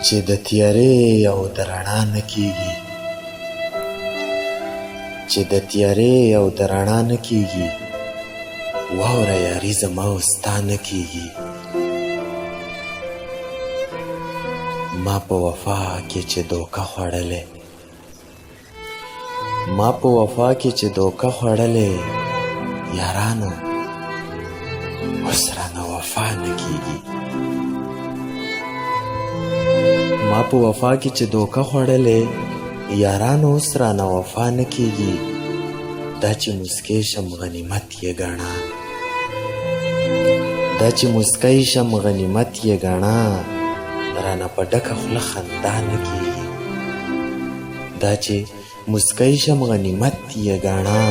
چې د تیارې او د رڼا نه کیږي، چې د تیارې او د رڼا نه کیږي، واوره یاري زما او ستا نه کیږي. ما په وفا کې چې دوکه خوړلې، ما په وفا کې چې دوکه خوړلې، یارانو اوس رانه وفا نه کیږي. ما په وفا کې چې دوکه خوړلې، یارانو اوس رانه وفا نه کیږي. دا چې مسکی شم غنیمت یې ګڼه، دا چې مسکی شم غنیمت یې ګڼه، رانه په ډکه خوله خندا نه کیږي. دا چې مسکی شم غنیمت یې ګڼه،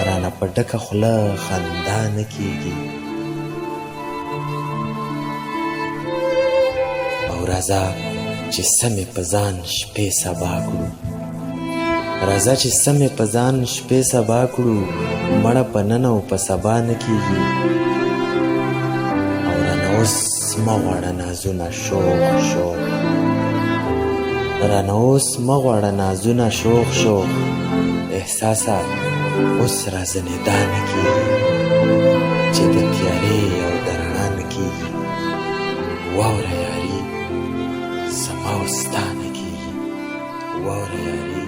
رانه په ډکه خوله خندا نه کیږي. او راځه چې سمې په ځان شپې سبا کړو، راځه چې سمې په ځان شپې سبا کړو، مړه په نن او په سبا نه کیږي. او رانه اوس مه غواړه نازونه شوق شوق، رانه اوس مه غواړه نازونه شوق شوق، احساسه اوس رازنې دا نه کیږي. چې د تیارې او د رڼا نه کیږي، واوره یاري زما او ستا نه کیږي، واوره یاري